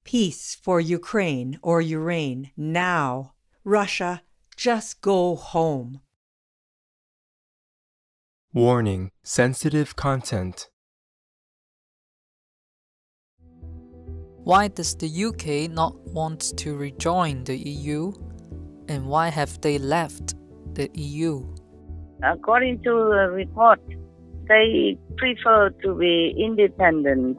Peace for Ukraine or Ukraine now. Russia, just go home. Warning: sensitive content. Why does the UK not want to rejoin the EU? And why have they left the EU? According to the report, they prefer to be independent,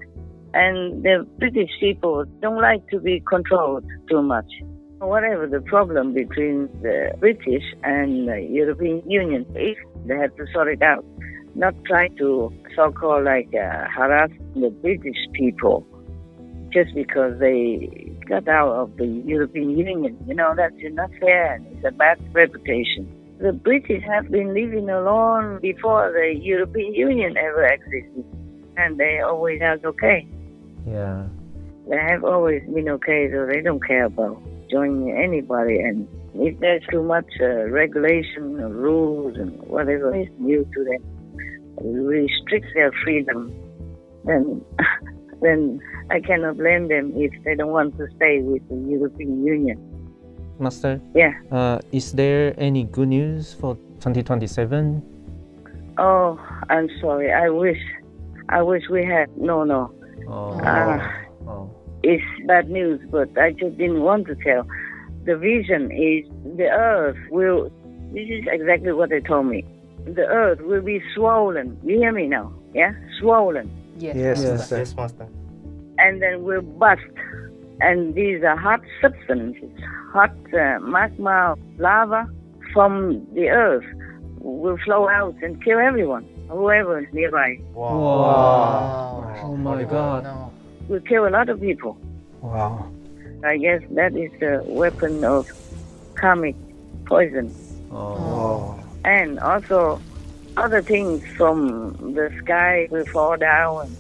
and the British people don't like to be controlled too much. Whatever the problem between the British and the European Union is, they have to sort it out, not try to so-called harass the British people just because they got out of the European Union. You know, that's not fair, and it's a bad reputation. The British have been living alone before the European Union ever existed, and they always are okay. Yeah. They have always been okay, so they don't care about joining anybody. And if there's too much regulation or rules and whatever is new to them, restricts their freedom, then I cannot blame them if they don't want to stay with the European Union. Master? Yeah. Is there any good news for 2027? Oh, I'm sorry. I wish we had. No. It's bad news, but I just didn't want to tell. The vision is the earth will, this is exactly what they told me. The earth will be swollen. You hear me now? Yeah? Swollen. Yes, Master. And then will bust. And these are hot substances, hot magma, lava from the earth will flow out and kill everyone, whoever is nearby. Wow. Oh my God. No. Will kill a lot of people. Wow. I guess that is the weapon of karmic poison. Oh. And also other things from the sky will fall down.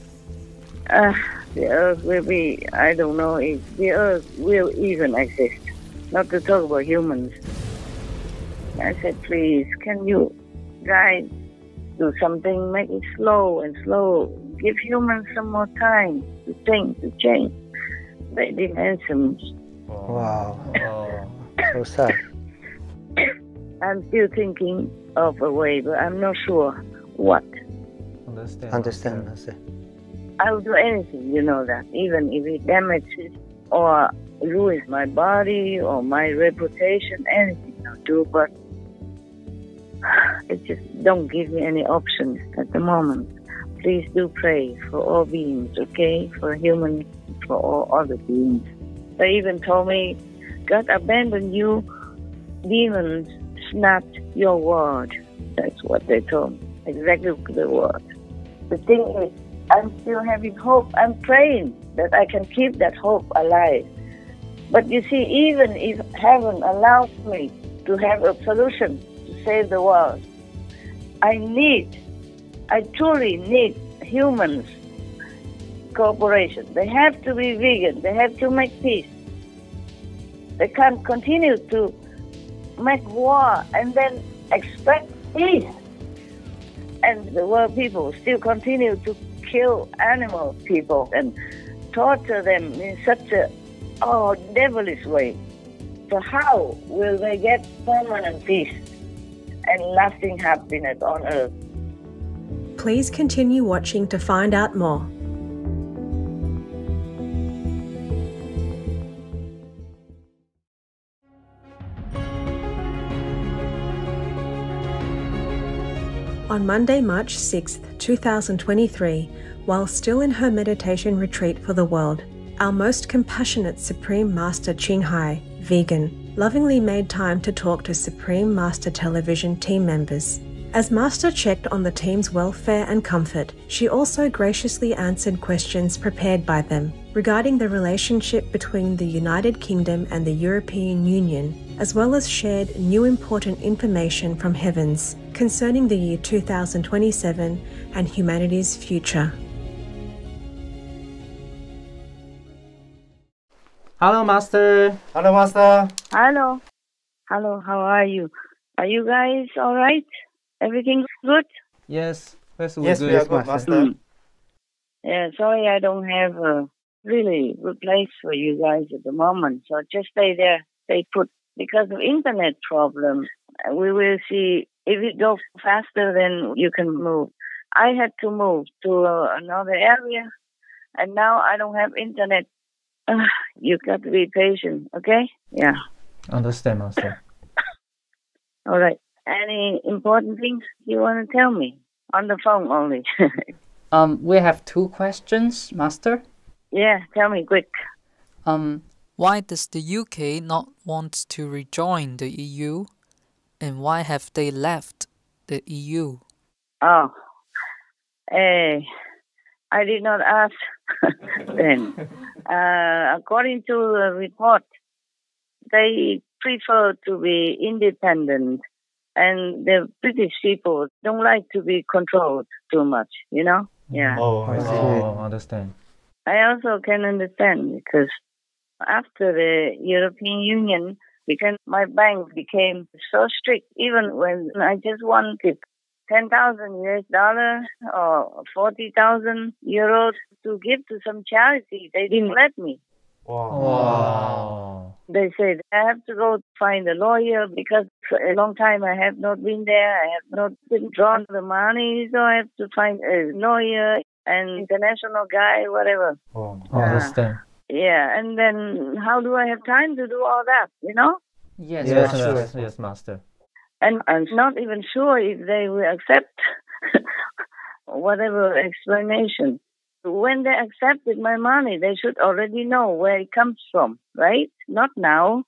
The earth will be, I don't know if the earth will even exist. Not to talk about humans. I said, please, can you guys do something, make it slow and slow. Give humans some more time to think, to change. They didn't answer me. Wow. So sad. I'm still thinking of a way, but I'm not sure what. Understand, Master. I will do anything, you know that, even if it damages or ruins my body or my reputation, anything I'll do, but it just don't give me any options at the moment. Please do pray for all beings, okay? For humans, for all other beings. They even told me, God abandoned you, demons snapped your word. That's what they told me, exactly the word. The thing is, I'm still having hope. I'm praying that I can keep that hope alive. But you see, even if heaven allows me to have a solution to save the world, I truly need humans' cooperation. They have to be vegan. They have to make peace. They can't continue to make war and then expect peace. And the world people still continue to kill animal people and torture them in such a devilish way. So how will they get permanent peace and lasting happiness on earth? Please continue watching to find out more. On Monday, March 6, 2023, while still in her meditation retreat for the world, our most compassionate Supreme Master Ching Hai, vegan, lovingly made time to talk to Supreme Master Television team members. As Master checked on the team's welfare and comfort, she also graciously answered questions prepared by them regarding the relationship between the United Kingdom and the European Union, as well as shared new important information from Heavens concerning the year 2027 and humanity's future. Hello, Master. Hello, Master. Hello. Hello, how are you? Are you guys all right? Everything good? Yes, Yes, we are good, Master. Yeah, sorry I don't have really a good place for you guys at the moment. So just stay there, stay put. Because of internet problems, we will see. If it goes faster, then you can move. I had to move to another area, and now I don't have internet. You got to be patient, okay? Yeah. Understand, Master. All right. Any important things you want to tell me? On the phone only. We have 2 questions, Master. Yeah, tell me quick. Why does the UK not want to rejoin the EU? And why have they left the EU? Oh, I did not ask then. According to the report, they prefer to be independent, and the British people don't like to be controlled too much, you know? Yeah. Oh, I see. Oh, understand. I also can understand because after the European Union, because my bank became so strict, even when I just wanted 10,000 US dollars or 40,000 euros to give to some charity, they didn't let me. Wow. They said I have to go find a lawyer because for a long time I have not been there. I have not been drawn the money, so I have to find a lawyer, an international guy, whatever. Oh, understand. Yeah, and then how do I have time to do all that, you know? Yes, Yes, Master. yes, yes, Master. And I'm not even sure if they will accept whatever explanation. When they accepted my money, they should already know where it comes from, right? Not now.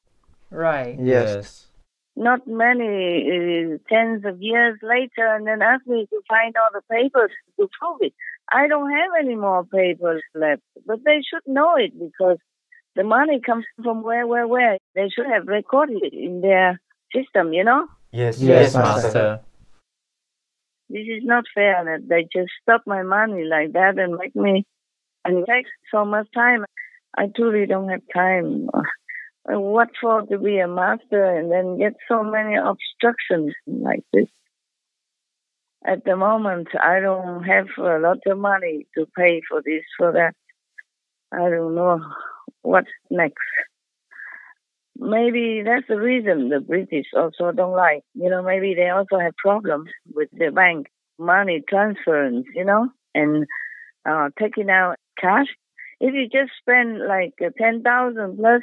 Right. Yes. Not many tens of years later, and then ask me to find all the papers to prove it. I don't have any more papers left, but they should know it because the money comes from where. They should have recorded it in their system, you know? Yes, Yes, Master. This is not fair that they just stop my money like that and make me, and it takes so much time. I truly don't have time. What for to be a master and then get so many obstructions like this? At the moment, I don't have a lot of money to pay for this, for that. I don't know what's next. Maybe that's the reason the British also don't like. You know, maybe they also have problems with the bank money transference, you know, and taking out cash. If you just spend like 10,000 plus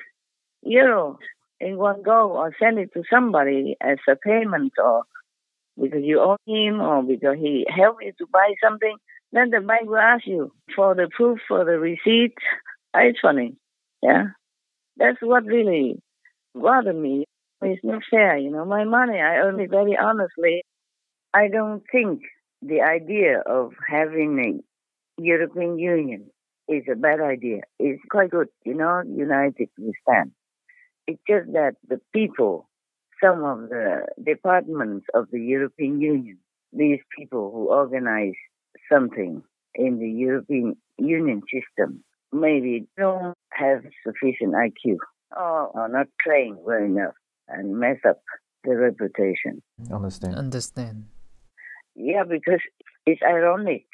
euros in one go or send it to somebody as a payment or because you owe him or because he helped you to buy something, then the bank will ask you for the proof, for the receipt. It's funny. Yeah. That's what really bothered me. It's not fair, you know. My money, I earn it very honestly. I don't think the idea of having a European Union is a bad idea. It's quite good, you know, united we stand. It's just that the people, some of the departments of the European Union, these people who organize something in the European Union system, maybe don't have sufficient IQ or are not trained well enough and mess up the reputation. Understand. Yeah, because it's ironic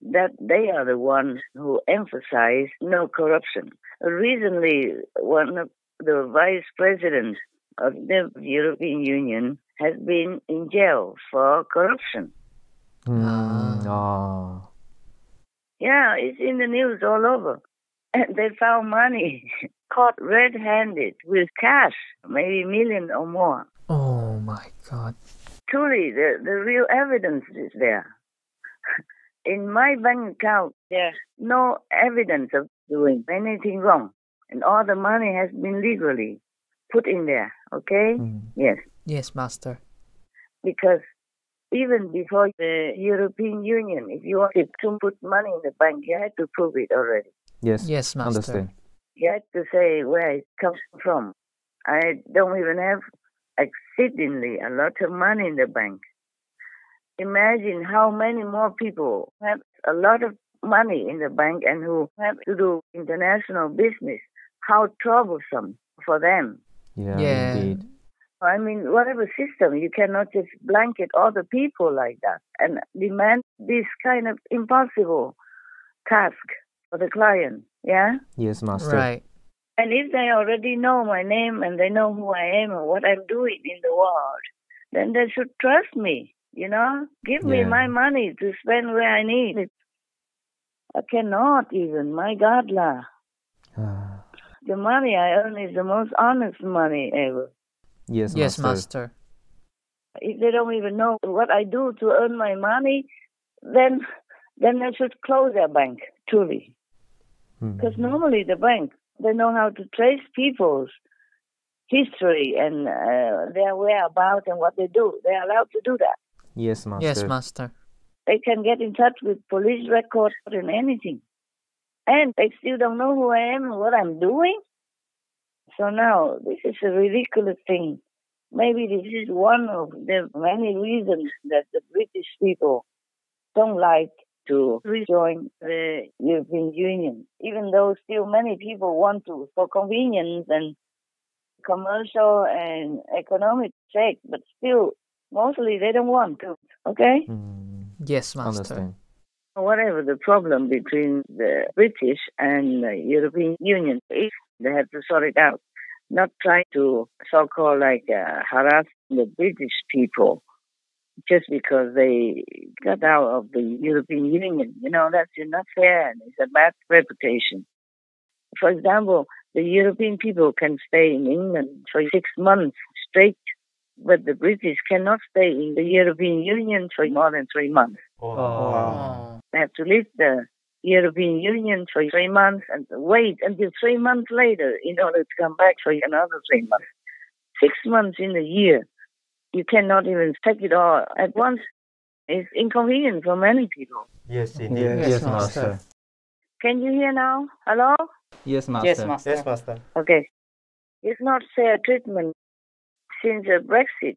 that they are the ones who emphasize no corruption. Recently, one of the vice presidents of the European Union has been in jail for corruption. Yeah, it's in the news all over. And they found money caught red-handed with cash, maybe a million or more. Oh my God. Truly, the real evidence is there. In my bank account, there's no evidence of doing anything wrong. And all the money has been legally put in there, okay? Yes. Yes, Master. Because even before the European Union, if you wanted to put money in the bank, you had to prove it already. Yes, Yes, Master. understand. You had to say where it comes from. I don't even have exceedingly a lot of money in the bank. Imagine how many more people have a lot of money in the bank and who have to do international business. How troublesome for them. Yeah, indeed. I mean, whatever system, you cannot just blanket all the people like that and demand this kind of impossible task for the client. Yeah? Yes, Master. Right. And if they already know my name and they know who I am and what I'm doing in the world, then they should trust me, you know? Give me Yeah. my money to spend where I need it. I cannot even, my God, lah. The money I earn is the most honest money ever. Yes, Yes, Master. Master. If they don't even know what I do to earn my money, then they should close their bank, truly. Because normally the bank, they know how to trace people's history and their whereabouts and what they do. They're allowed to do that. Yes, Master. Yes, Master. They can get in touch with police records and anything. And they still don't know who I am and what I'm doing. So now, this is a ridiculous thing. Maybe this is one of the many reasons that the British people don't like to rejoin the European Union, even though still many people want to for convenience and commercial and economic sake, but still, mostly they don't want to, okay? Yes, Master. Understand. Whatever the problem between the British and the European Union is, they have to sort it out. Not try to so-called harass the British people just because they got out of the European Union. You know, that's not fair and it's a bad reputation. For example, the European people can stay in England for 6 months straight, but the British cannot stay in the European Union for more than 3 months. Oh. They have to leave the European Union for 3 months and wait until 3 months later in order to come back for another 3 months. 6 months in a year. You cannot even take it all at once. It's inconvenient for many people. Yes, indeed. Yes, Master. Can you hear now? Hello? Yes, Master. Yes, Master. Yes, Master. Okay. It's not fair treatment since Brexit.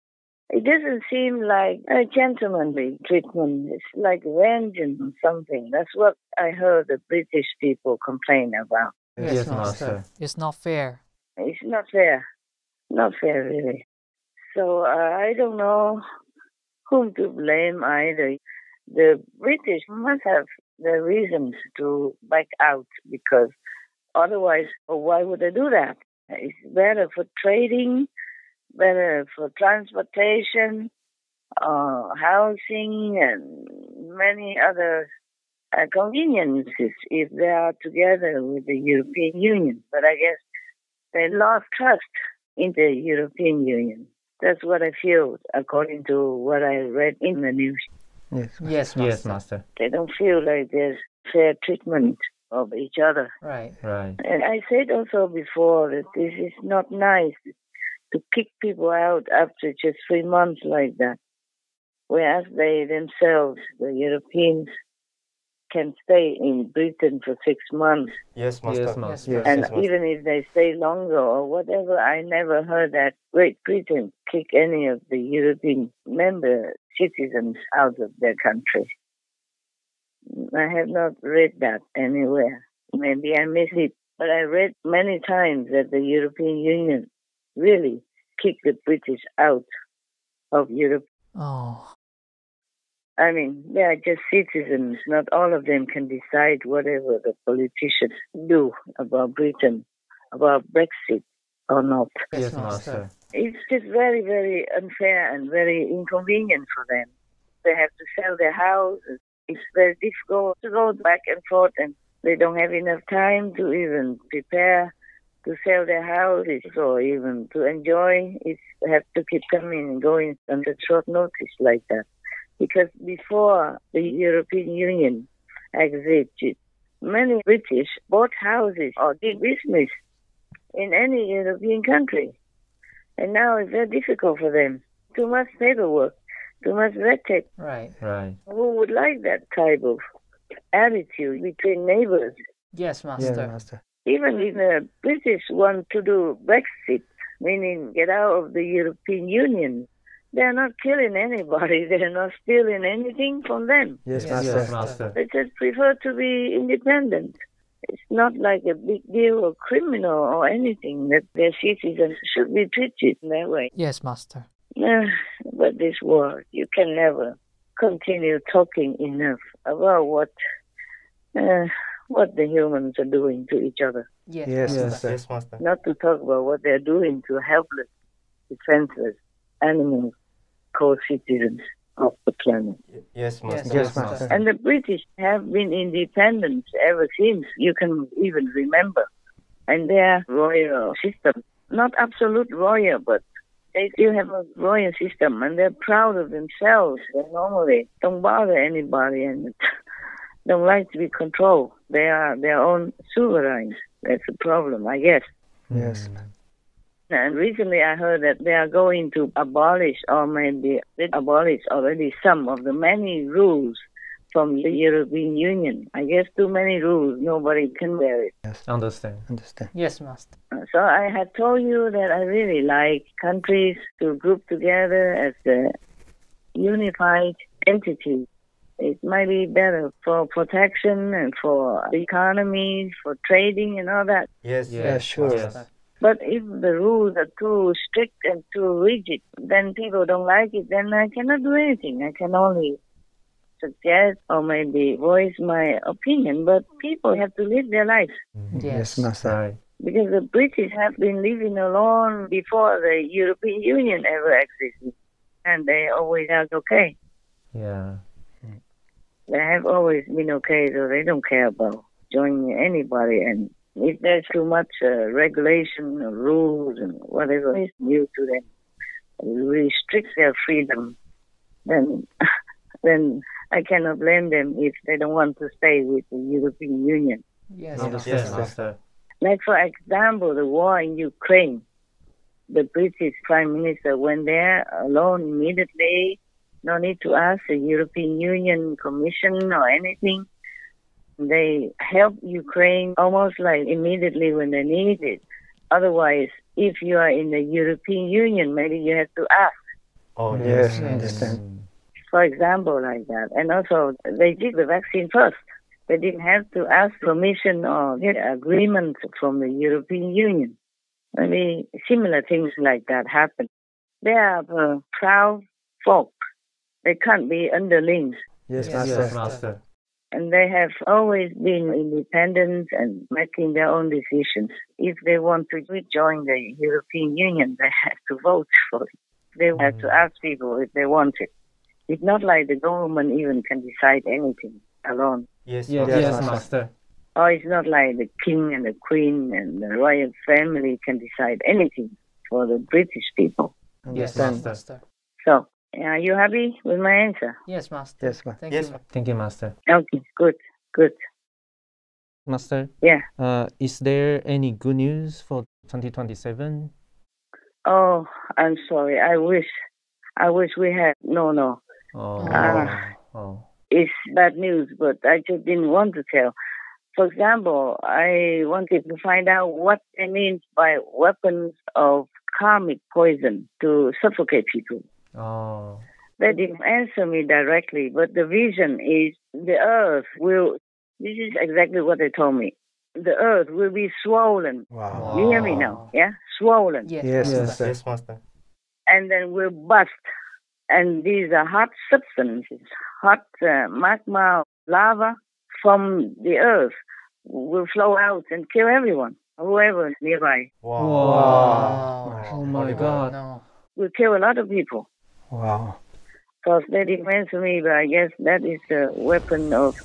It doesn't seem like a gentlemanly treatment. It's like vengeance or something. That's what I heard the British people complain about. Yes, Master. It's not fair. It's not fair. Not fair, really. So I don't know whom to blame either. The British must have the reasons to back out because otherwise, why would they do that? It's better for trading, better for transportation, housing, and many other conveniences if they are together with the European Union. But I guess they lost trust in the European Union. That's what I feel, according to what I read in the news. Yes, Master. Yes, Master. They don't feel like there's fair treatment of each other. Right. Right. And I said also before that this is not nice to kick people out after just 3 months like that, whereas they themselves, the Europeans, can stay in Britain for 6 months. Yes, Master. Yes, Master. Yes, And yes, Master. even if they stay longer or whatever, I never heard that Great Britain kick any of the European member citizens out of their country. I have not read that anywhere. Maybe I missed it, but I read many times that the European Union really kicked the British out of Europe. Oh. I mean, they are just citizens. Not all of them can decide whatever the politicians do about Britain, about Brexit or not. Yes, Master. It's just very, very unfair and very inconvenient for them. They have to sell their houses. It's very difficult to go back and forth, and they don't have enough time to even prepare to sell their houses or even to enjoy. They have to keep coming and going under short notice like that. Because before the European Union exited, many British bought houses or did business in any European country. And now it's very difficult for them. Too much paperwork, too much red tape. Right. Right. Who would like that type of attitude between neighbors? Yes, Master. Yes, Master. Even if the British want to do Brexit, meaning get out of the European Union, they're not killing anybody. They're not stealing anything from them. Yes, Yes, Master. Master. Master. They just prefer to be independent. It's not like a big deal or criminal or anything that their citizens should be treated in that way. Yes, Master. But this war, you can never continue talking enough about what the humans are doing to each other. Yes. Yes, Master. Not to talk about what they're doing to helpless, defenseless animals, co-citizens of the planet. Yes, Master. Yes, Master. And the British have been independent ever since you can even remember. And their royal system, not absolute royal, but they still have a royal system, and they're proud of themselves. They normally don't bother anybody and don't like to be controlled. They are their own sovereigns. That's the problem, I guess. Yes. And recently I heard that they are going to abolish, or maybe they abolished already, some of the many rules from the European Union. I guess too many rules, nobody can bear it. Yes. Understand. Yes, Master. So I had told you that I really like countries to group together as a unified entity. It might be better for protection and for the economy, for trading and all that. Yes, sure. Yes. But if the rules are too strict and too rigid, then people don't like it, then I cannot do anything. I can only suggest or maybe voice my opinion, but people have to live their lives. Yes. Master. Right. Because the British have been living alone before the European Union ever existed, and they always are okay. Yeah. They have always been okay, so they don't care about joining anybody. And if there's too much regulation or rules and whatever is new to them, restrict their freedom, then I cannot blame them if they don't want to stay with the European Union. Yes, Yes, Master. Like, for example, the war in Ukraine. The British Prime Minister went there alone immediately. No need to ask the European Union Commission or anything. They helped Ukraine almost like immediately when they need it. Otherwise, if you are in the European Union, maybe you have to ask. Oh, Yes, yes. understand. For example, like that. And also, they did the vaccine first. They didn't have to ask permission or get agreement from the European Union. Maybe similar things like that happen. They are proud folk. They can't be underlings. Yes, Yes, Master. Yes, Master. And they have always been independent and making their own decisions. If they want to rejoin the European Union, they have to vote for it. They have to ask people if they want it. It's not like the government even can decide anything alone. Yes, Yes, yes, Master. Master. Or it's not like the king and the queen and the royal family can decide anything for the British people. Yes, Understand. Master. So, are you happy with my answer? Yes, Master. Yes, Thank Yes, you. thank you, Master. Okay, good. Master. Yeah. Is there any good news for 2027? Oh, I'm sorry. I wish we had. No. Oh. It's bad news, but I just didn't want to tell. For example, I wanted to find out what they mean by weapons of karmic poison to suffocate people. Oh. They didn't answer me directly, but the vision is the earth will, this is exactly what they told me. The earth will be swollen. Wow. You hear me now? Yeah? Swollen. Yes, Yes, Master. Master. Yes, Master. And then will bust. And these are hot substances, hot magma, lava from the earth will flow out and kill everyone, whoever is nearby. Wow. Wow. Oh my God. No. Will kill a lot of people. Wow. Because they didn't answer me, but I guess that is a weapon of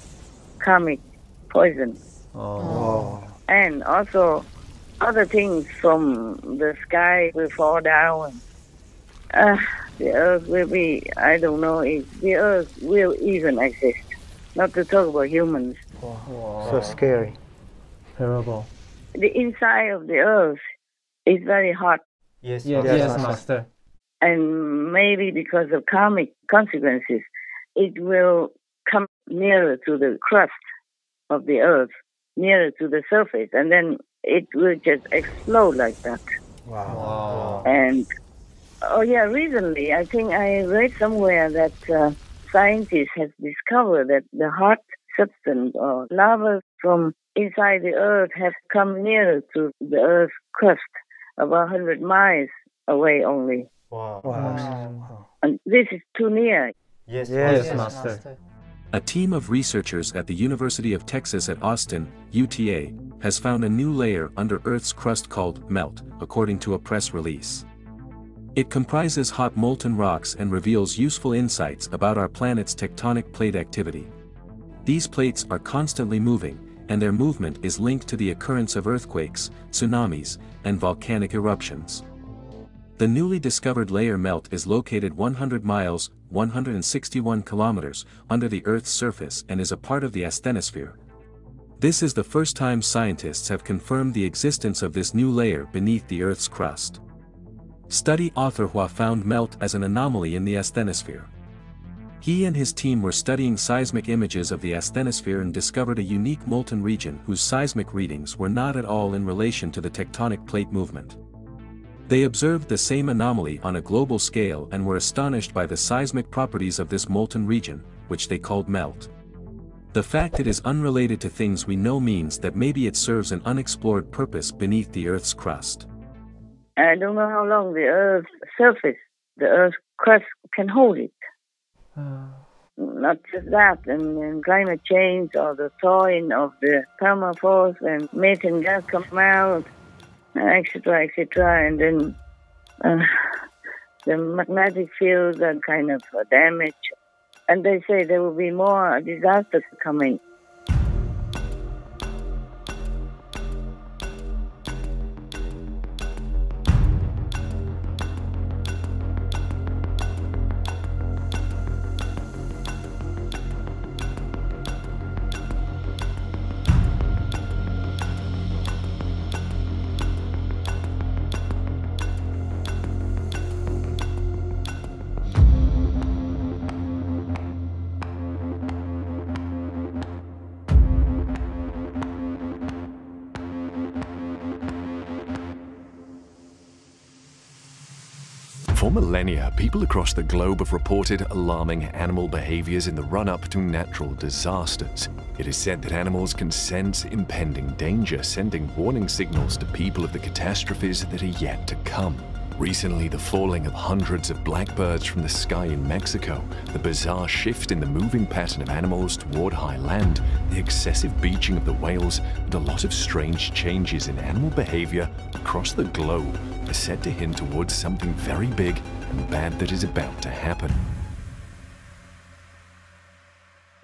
karmic poison. Oh. And also, other things from the sky will fall down. The earth will be, I don't know if the earth will even exist. Not to talk about humans. Wow. So scary. Terrible. The inside of the earth is very hot. Yes, Yes, yes, Master. Master. And maybe because of karmic consequences, it will come nearer to the crust of the earth, nearer to the surface, and then it will just explode like that. Wow. And, recently, I think I read somewhere that scientists have discovered that the hot substance or lava from inside the earth have come nearer to the earth's crust, about 100 miles away only. Wow. Wow. And this is too near. Yes, Yes, yes, Master. Master. A team of researchers at the University of Texas at Austin, UTA, has found a new layer under Earth's crust called melt, according to a press release. It comprises hot molten rocks and reveals useful insights about our planet's tectonic plate activity. These plates are constantly moving, and their movement is linked to the occurrence of earthquakes, tsunamis, and volcanic eruptions. The newly discovered layer melt is located 100 miles, 161 kilometers, under the Earth's surface and is a part of the asthenosphere. This is the first time scientists have confirmed the existence of this new layer beneath the Earth's crust. Study author Hua found melt as an anomaly in the asthenosphere. He and his team were studying seismic images of the asthenosphere and discovered a unique molten region whose seismic readings were not at all in relation to the tectonic plate movement. They observed the same anomaly on a global scale and were astonished by the seismic properties of this molten region, which they called melt. The fact it is unrelated to things we know means that maybe it serves an unexplored purpose beneath the Earth's crust. I don't know how long the Earth's surface, the Earth's crust can hold it. Not just that, and climate change or the thawing of the permafrost and methane gas come out, etc., etc., and then the magnetic fields are kind of damaged. And they say there will be more disasters coming. For millennia, people across the globe have reported alarming animal behaviors in the run-up to natural disasters. It is said that animals can sense impending danger, sending warning signals to people of the catastrophes that are yet to come. Recently, the falling of hundreds of blackbirds from the sky in Mexico, the bizarre shift in the moving pattern of animals toward high land, the excessive beaching of the whales, and a lot of strange changes in animal behavior across the globe are said to hint towards something very big and bad that is about to happen.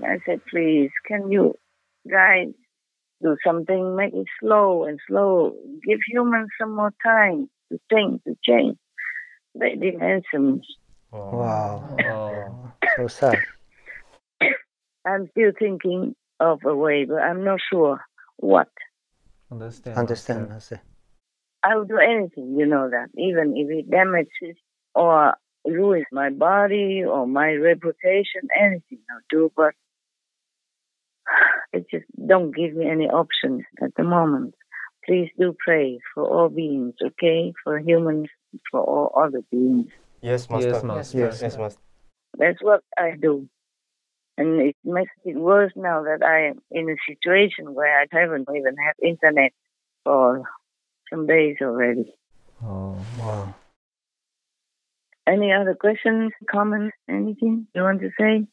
I said, please, can you guys do something, make it slow and slow, give humans some more time to think, to change. They didn't answer me. Wow. Oh, so sad. I'm still thinking of a way, but I'm not sure what. Understand. I will do anything, you know that, even if it damages or ruins my body or my reputation, anything I'll do, but it just don't give me any options at the moment. Please do pray for all beings, okay? For humans, for all other beings. Yes, Master. Yes, Master. That's what I do. And it makes it worse now that I am in a situation where I haven't even had internet for some days already. Oh, wow. Any other questions, comments, anything you want to say?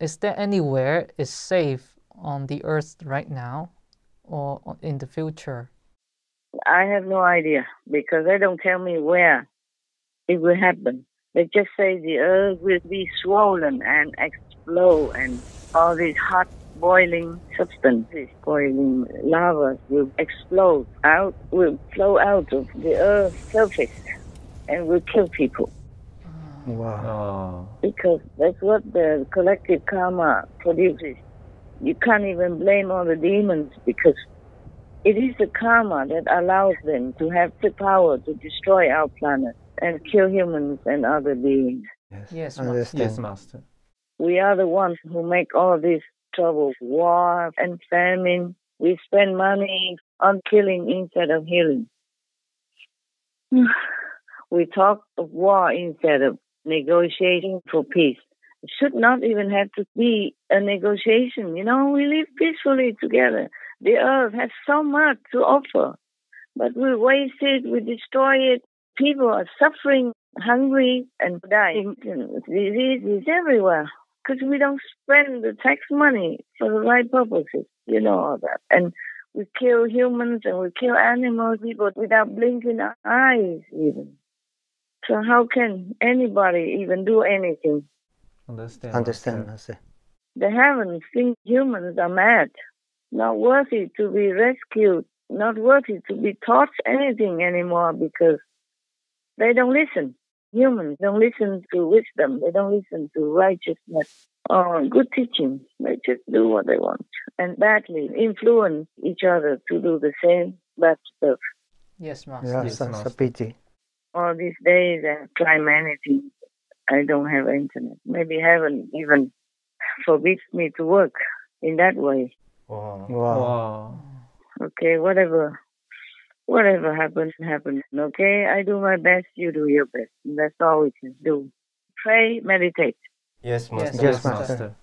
Is there anywhere is safe on the Earth right now or in the future? I have no idea because they don't tell me where it will happen. They just say the Earth will be swollen and explode and all these hot boiling substances, boiling lava will explode out, will flow out of the Earth's surface and will kill people. Wow. Because that's what the collective karma produces. You can't even blame all the demons because it is the karma that allows them to have the power to destroy our planet and kill humans and other beings. Yes, Master. We are the ones who make all this trouble, war and famine. We spend money on killing instead of healing. We talk of war instead of negotiating for peace. It should not even have to be a negotiation. You know, we live peacefully together. The earth has so much to offer, but we waste it, we destroy it. People are suffering, hungry, and dying. Disease is everywhere. because we don't spend the tax money for the right purposes. You know all that. And we kill humans and we kill animals people without blinking our eyes even. So how can anybody even do anything? Understand. The heavens think humans are mad, not worthy to be rescued, not worthy to be taught anything anymore because they don't listen. Humans don't listen to wisdom. They don't listen to righteousness or good teaching. They just do what they want and badly influence each other to do the same bad stuff. Yes, Master. Yes, that's a pity. All these days I climb anything. I don't have internet. Maybe heaven even forbids me to work in that way. Wow. Okay, whatever happens, happens. Okay, I do my best, you do your best. That's all we can do. Pray, meditate. Yes, Master.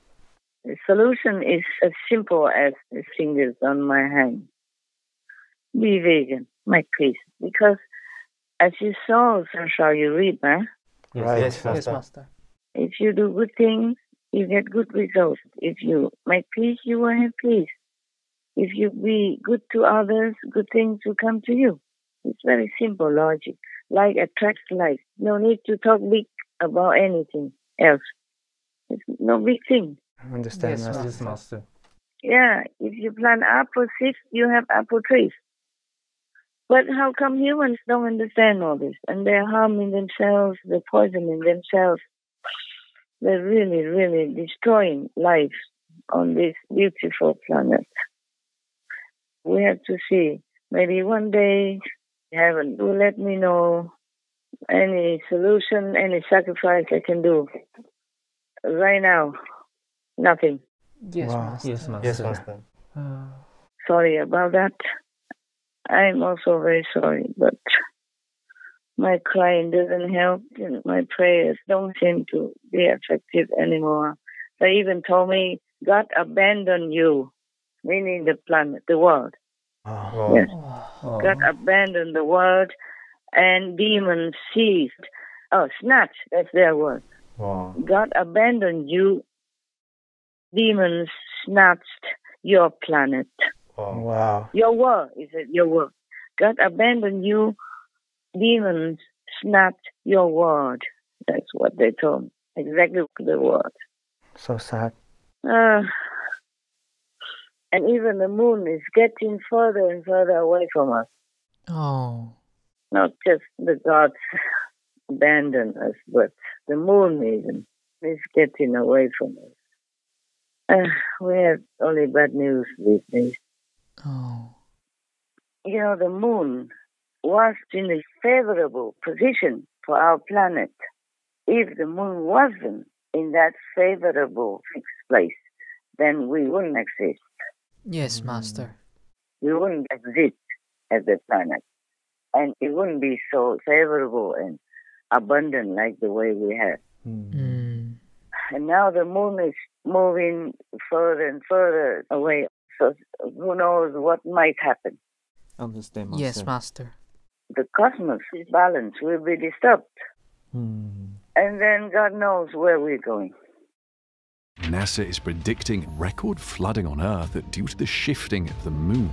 The solution is as simple as the fingers on my hand. Be vegan, make peace. Because as you sow, so shall you reap, huh? Yes, Master. If you do good things, you get good results. If you make peace, you will have peace. If you be good to others, good things will come to you. It's very simple logic. Like attracts like. No need to talk big about anything else. It's no big thing. Understand, Yes, Master. Yeah, if you plant apple seeds, you have apple trees. But how come humans don't understand all this? And they're harming themselves, they're poisoning themselves. They're really, really destroying life on this beautiful planet. We have to see. Maybe one day heaven will let me know any solution, any sacrifice I can do. Right now, nothing. Yes, Master. Yes, Master. Sorry about that. I'm also very sorry, but my crying doesn't help and my prayers don't seem to be effective anymore. They even told me, God abandoned you, meaning the planet, the world. Yes. God abandoned the world and demons seized. Snatch, that's their word. God abandoned you, demons snatched your planet. Wow. Your world, is it your world? God abandoned you, demons snatched your world. That's what they told me. Exactly the word. So sad. And even the moon is getting further and further away from us. Oh. Not just the gods abandon us, but the moon even is getting away from us. We have only bad news these days. Oh. You know, the moon was in a favorable position for our planet. If the moon wasn't in that favorable fixed place, then we wouldn't exist. Yes, Master. We wouldn't exist as a planet. And it wouldn't be so favorable and abundant like the way we have. Mm. And now the moon is moving further and further away. So who knows what might happen. Understand, Master. Yes, Master. The cosmos balance will be disturbed. And then God knows where we're going. NASA is predicting record flooding on Earth due to the shifting of the moon.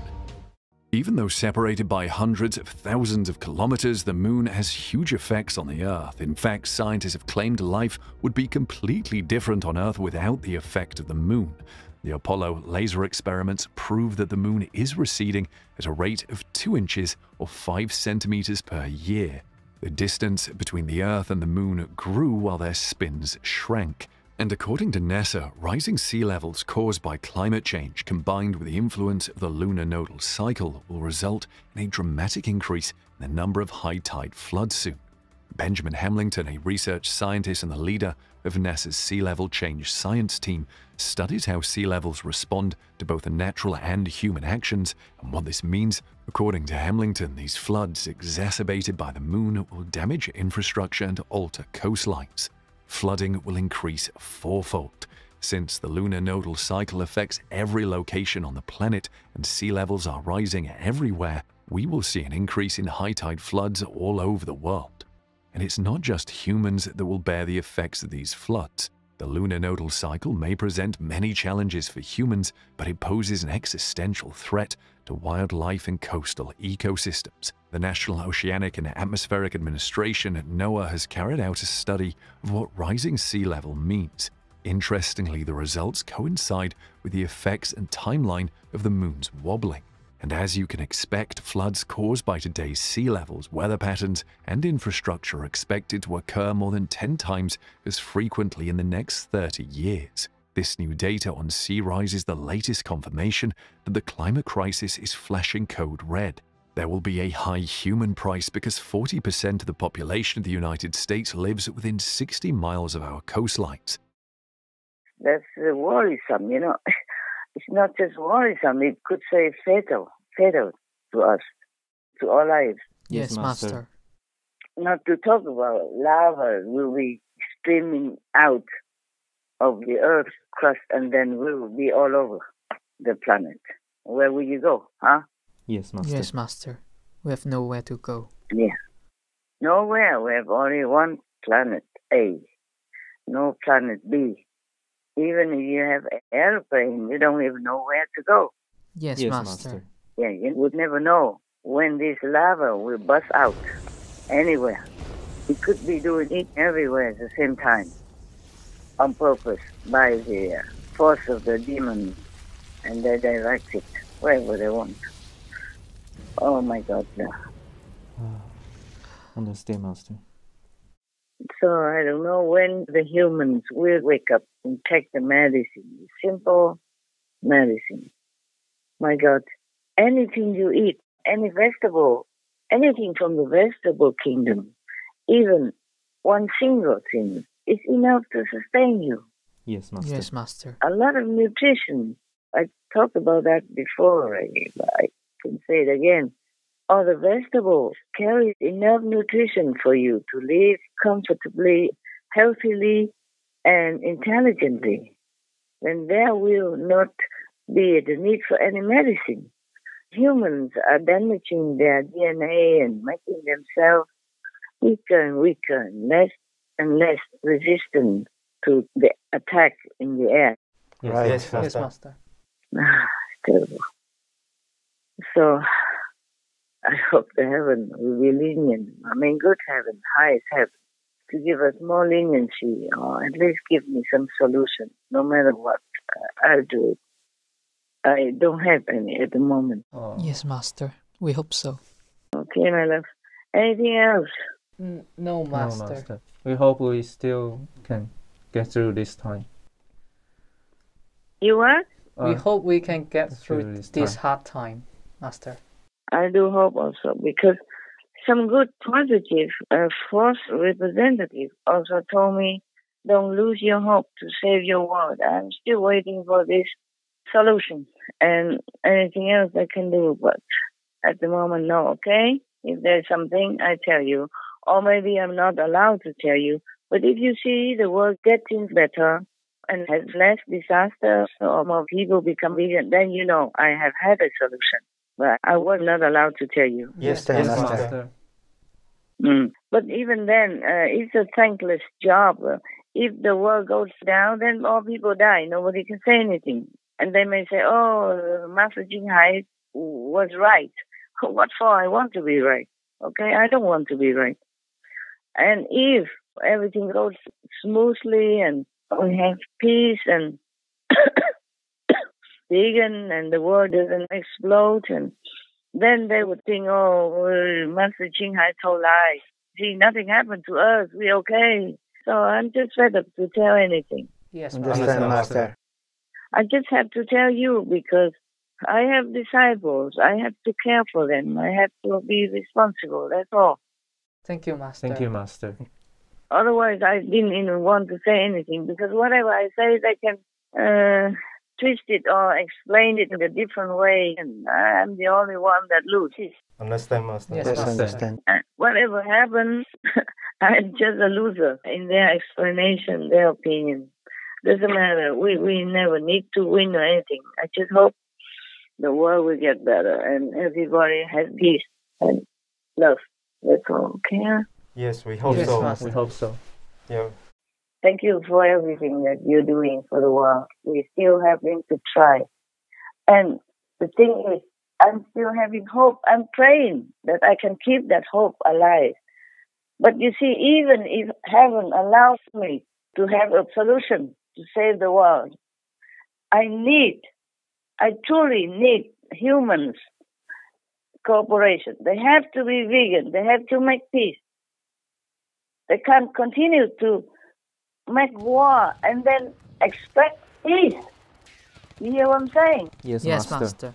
Even though separated by hundreds of thousands of kilometers, the moon has huge effects on the Earth. In fact, scientists have claimed life would be completely different on Earth without the effect of the moon. The Apollo laser experiments prove that the moon is receding at a rate of 2 inches or 5 centimeters per year. The distance between the Earth and the moon grew while their spins shrank. And according to NASA, rising sea levels caused by climate change combined with the influence of the lunar nodal cycle will result in a dramatic increase in the number of high-tide floods soon. Benjamin Hamilton, a research scientist and the leader of NASA's Sea Level Change Science team, studies how sea levels respond to both the natural and human actions and what this means. According to Hamilton, these floods exacerbated by the moon will damage infrastructure and alter coastlines. Flooding will increase fourfold. Since the lunar nodal cycle affects every location on the planet and sea levels are rising everywhere, we will see an increase in high-tide floods all over the world. And it's not just humans that will bear the effects of these floods. The lunar nodal cycle may present many challenges for humans, but it poses an existential threat to wildlife and coastal ecosystems. The National Oceanic and Atmospheric Administration at NOAA has carried out a study of what rising sea level means. Interestingly, the results coincide with the effects and timeline of the moon's wobbling. And as you can expect, floods caused by today's sea levels, weather patterns, and infrastructure are expected to occur more than 10 times as frequently in the next 30 years. This new data on sea rise is the latest confirmation that the climate crisis is flashing code red. There will be a high human price because 40% of the population of the United States lives within 60 miles of our coastlines. That's worrisome, you know. It's not just worrisome, it could say fatal to us, to our lives. Yes, Master. Not to talk about lava will be streaming out of the Earth's crust and then will be all over the planet. Where will you go, huh? Yes, Master. Yes, Master. We have nowhere to go. Yeah. Nowhere. We have only one planet A. No planet B. Even if you have an airplane, you don't even know where to go. Yes, Master. Yeah, you would never know when this lava will bust out anywhere. It could be doing it everywhere at the same time, on purpose, by the force of the demons, and they direct it wherever they want. Oh my God, yeah. Understand, Master. So I don't know when the humans will wake up and take the medicine, simple medicine. My God, anything you eat, any vegetable, anything from the vegetable kingdom, even one single thing, is enough to sustain you. Yes, Master. Yes, Master. A lot of nutrition. I talked about that before already, but I can say it again. All the vegetables carry enough nutrition for you to live comfortably, healthily, and intelligently. Then there will not be the need for any medicine. Humans are damaging their DNA and making themselves weaker and weaker, less and less resistant to the attack in the air. Yes, Yes, Master. It's terrible. So I hope the heaven will be lenient. I mean, good heaven, highest heaven, to give us more leniency or at least give me some solution. No matter what, I'll do it. I don't have any at the moment. Oh. Yes, Master. We hope so. Okay, my love. Anything else? No, Master. No, Master. We hope we still can get through this time. You what? We hope we can get through this this time. hard time, Master. I do hope also, because some good positive force representative also told me, don't lose your hope to save your world. I'm still waiting for this solution and anything else I can do, but at the moment, no, okay? If there's something, I tell you. Or maybe I'm not allowed to tell you. But if you see the world getting better and has less disasters or more people become vegan, then you know I have had a solution. But I was not allowed to tell you. Yes, Master. But even then, it's a thankless job. If the world goes down, then all people die. Nobody can say anything. And they may say, oh, Master Jinghai was right. What for? I want to be right. Okay, I don't want to be right. And if everything goes smoothly and we have peace and vegan and the world doesn't explode, and then they would think, oh, Master Jinghai told lies. See, nothing happened to us. We're okay. So I'm just fed up to tell anything. Yes, Understand, Master. I just have to tell you because I have disciples. I have to care for them. I have to be responsible. That's all. Thank you, Master. Thank you, Master. Otherwise, I didn't even want to say anything because whatever I say, they can twist it or explain it in a different way, and I'm the only one that loses. Understand, Master. Yes, Master. Understand. Whatever happens, I'm just a loser in their explanation, their opinion. Doesn't matter. We never need to win or anything. I just hope the world will get better and everybody has peace and love. That's all. Okay? Yes, we hope Yes, so. Master. We hope so. Yeah. Thank you for everything that you're doing for the world. We're still having to try. And the thing is, I'm still having hope. I'm praying that I can keep that hope alive. But you see, even if heaven allows me to have a solution to save the world, I truly need humans' cooperation. They have to be vegan. They have to make peace. They can't continue to make war and then expect peace. You hear what I'm saying? Yes, Master.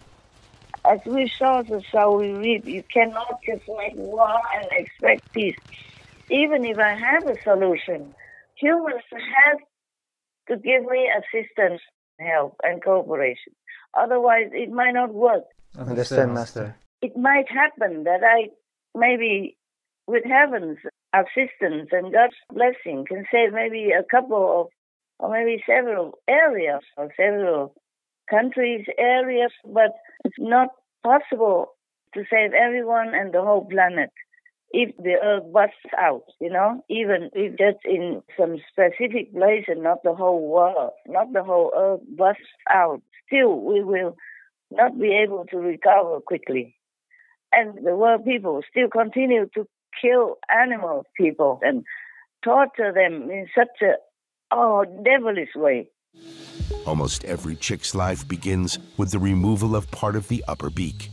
As we saw, so shall we reap. You cannot just make war and expect peace. Even if I have a solution, humans have to give me assistance, help, and cooperation. Otherwise, it might not work. Understand, Master. It might happen that I, maybe with heaven's assistance and God's blessing, can save maybe a couple of, or maybe several areas, or several countries, areas, but it's not possible to save everyone and the whole planet if the earth busts out, even if just in some specific place and not the whole world, not the whole earth busts out. Still, we will not be able to recover quickly. And the world people still continue to kill animal people and torture them in such a devilish way. Almost every chick's life begins with the removal of part of the upper beak.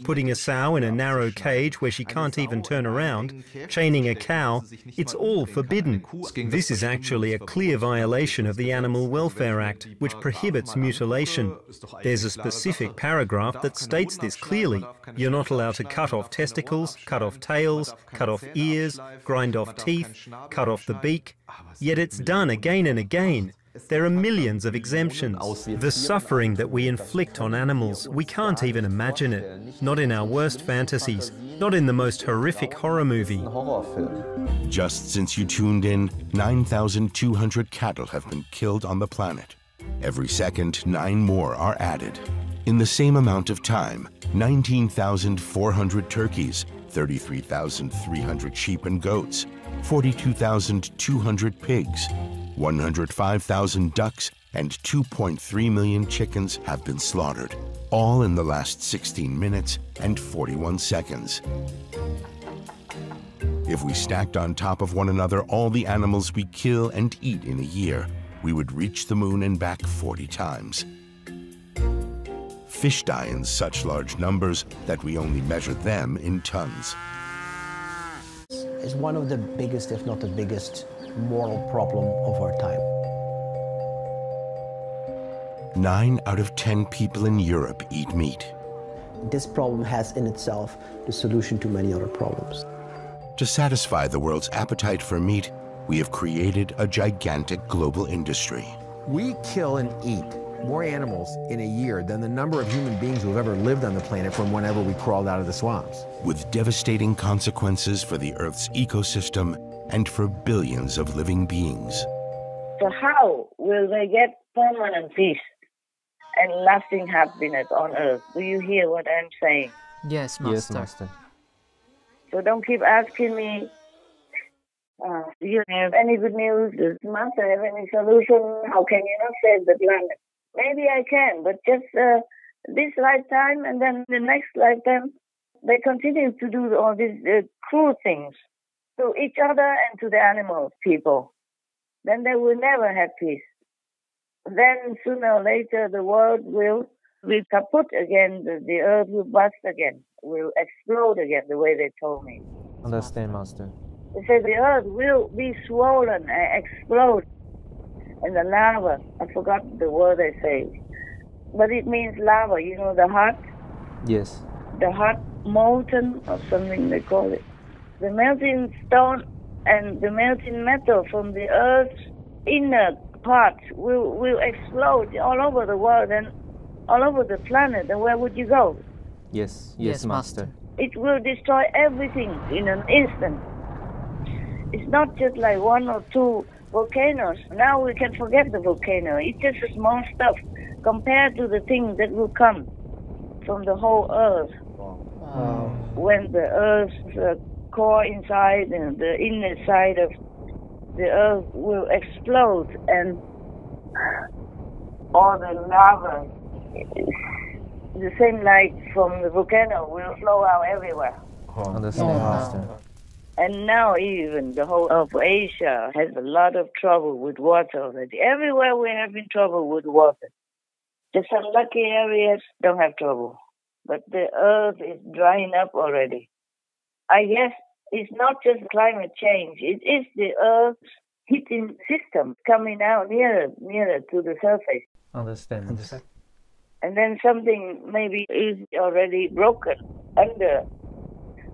Putting a sow in a narrow cage where she can't even turn around, chaining a cow, it's all forbidden. This is actually a clear violation of the Animal Welfare Act, which prohibits mutilation. There's a specific paragraph that states this clearly. You're not allowed to cut off testicles, cut off tails, cut off ears, grind off teeth, cut off the beak. Yet it's done again and again. There are millions of exemptions. The suffering that we inflict on animals, we can't even imagine it. Not in our worst fantasies, not in the most horrific horror movie. Just since you tuned in, 9,200 cattle have been killed on the planet. Every second, 9 more are added. In the same amount of time, 19,400 turkeys, 33,300 sheep and goats, 42,200 pigs, 105,000 ducks, and 2.3 million chickens have been slaughtered, all in the last 16 minutes and 41 seconds. If we stacked on top of one another all the animals we kill and eat in a year, we would reach the moon and back 40 times. Fish die in such large numbers that we only measure them in tons. It's one of the biggest, if not the biggest, moral problem of our time. 9 out of 10 people in Europe eat meat. This problem has in itself the solution to many other problems. To satisfy the world's appetite for meat, we have created a gigantic global industry. We kill and eat more animals in a year than the number of human beings who have ever lived on the planet from whenever we crawled out of the swamps. With devastating consequences for the Earth's ecosystem and for billions of living beings. So how will they get permanent peace and lasting happiness on Earth? Do you hear what I'm saying? Yes, Master. Yes, Master. So don't keep asking me, do you have any good news? Does Master have any solution? How can you not save the planet? Maybe I can, but just this lifetime and then the next lifetime, they continue to do all these cruel things to each other and to the animals, people. Then they will never have peace. Then sooner or later the world will be kaput again, the earth will bust again, will explode again, the way they told me. Understand, Master. They say the earth will be swollen and explode. And the lava, I forgot the word they say, but it means lava, the hot? Yes. The hot molten or something they call it. The melting stone and the melting metal from the earth's inner parts will explode all over the world and all over the planet. And where would you go? Yes, Master. It will destroy everything in an instant. It's not just like 1 or 2 volcanoes. Now we can forget the volcano. It's just a small stuff compared to the things that will come from the whole earth. When the earth's core inside and the inner side of the earth will explode and all the lava, the same light from the volcano, will flow out everywhere. Understand, Master. And now even the whole of Asia has a lot of trouble with water already. Everywhere we're having trouble with water. Just some lucky areas don't have trouble. But the earth is drying up already. I guess it's not just climate change. It is the earth's heating system coming out nearer to the surface. Understand. And then something maybe is already broken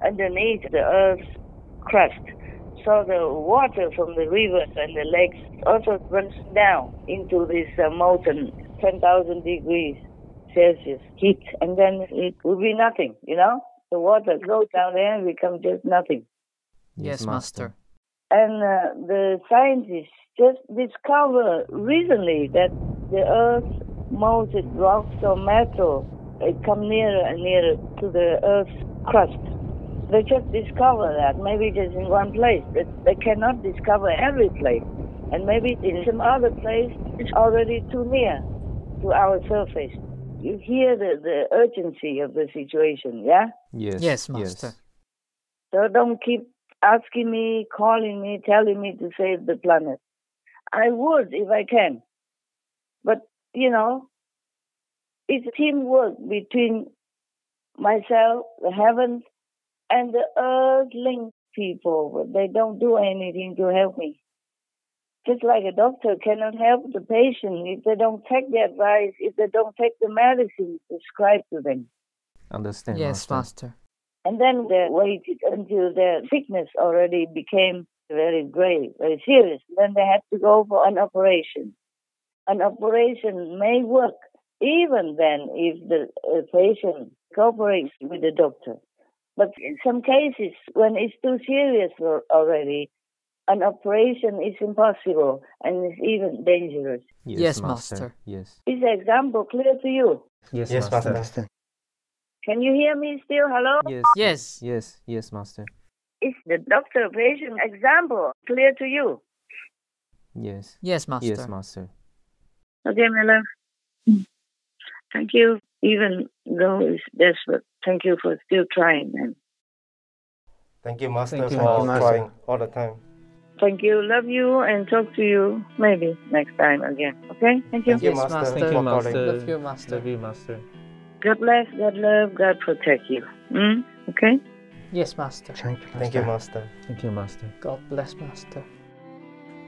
underneath the earth's crust. So the water from the rivers and the lakes also runs down into this molten 10,000 degrees Celsius heat, and then it will be nothing, you know? The water goes down there and becomes just nothing. Yes, Master. And the scientists just discovered recently that the Earth's molten rocks or metal, it come nearer and nearer to the Earth's crust. They just discovered that, maybe just in one place. They cannot discover every place. And maybe in some other place, it's already too near to our surface. You hear the urgency of the situation, yeah? Yes, Master. So don't keep asking me, calling me, telling me to save the planet. I would if I can. But, you know, it's teamwork between myself, the heavens, and the earthling people. But they don't do anything to help me. Just like a doctor cannot help the patient if they don't take the advice, if they don't take the medicine prescribed to them. Understand, Yes, Master. And then they waited until their sickness already became very grave, very serious. Then they had to go for an operation. An operation may work even then if the patient cooperates with the doctor. But in some cases, when it's too serious already, an operation is impossible and it's even dangerous. Yes, Master. Yes. Is the example clear to you? Yes, Master. Can you hear me still? Hello? Yes. Yes, Master. Is the doctor-patient example clear to you? Yes. Yes, Master. Yes, Master. Okay, my love. Thank you, even though it's desperate. Thank you for still trying, man. Thank you, Master, Thank you, for Master. trying all the time. Thank you. Love you and talk to you maybe next time again. Okay? Thank you. Thank you, Yes, Master, Master. for Thank you, calling. Master. Love you, Master. Love you, Master. God bless, God love, God protect you. Okay? Yes, Master. Thank you, Master. Thank you, Master. God bless, Master.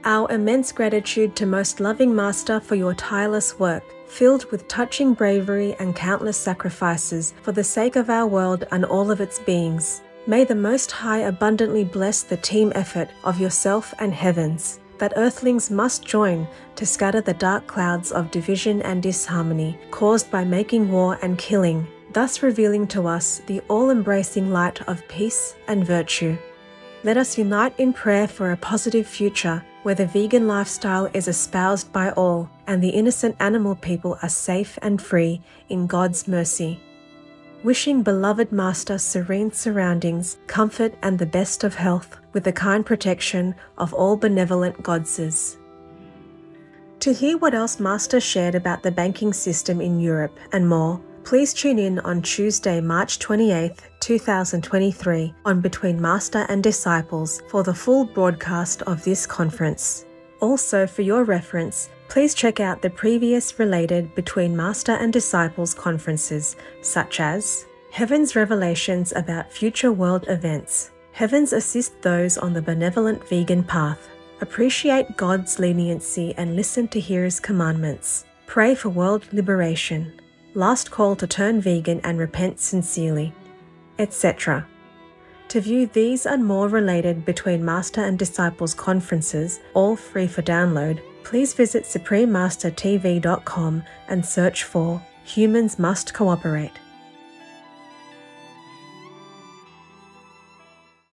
Our immense gratitude to Most Loving Master for your tireless work, filled with touching bravery and countless sacrifices for the sake of our world and all of its beings. May the Most High abundantly bless the team effort of yourself and heavens, that earthlings must join to scatter the dark clouds of division and disharmony caused by making war and killing, thus revealing to us the all-embracing light of peace and virtue. Let us unite in prayer for a positive future where the vegan lifestyle is espoused by all and the innocent animal people are safe and free in God's mercy. Wishing beloved Master serene surroundings, comfort and the best of health with the kind protection of all benevolent godses. To hear what else Master shared about the banking system in Europe and more, please tune in on Tuesday, March 28th, 2023 on Between Master and Disciples for the full broadcast of this conference. Also, for your reference, please check out the previous related Between Master and Disciples conferences, such as Heaven's Revelations about Future World Events, Heavens Assist Those on the Benevolent Vegan Path, Appreciate God's Leniency and Listen to His Commandments, Pray for World Liberation, Last Call to Turn Vegan and Repent Sincerely, etc. To view these and more related Between Master and Disciples conferences, all free for download, please visit suprememastertv.com and search for Humans Must Cooperate.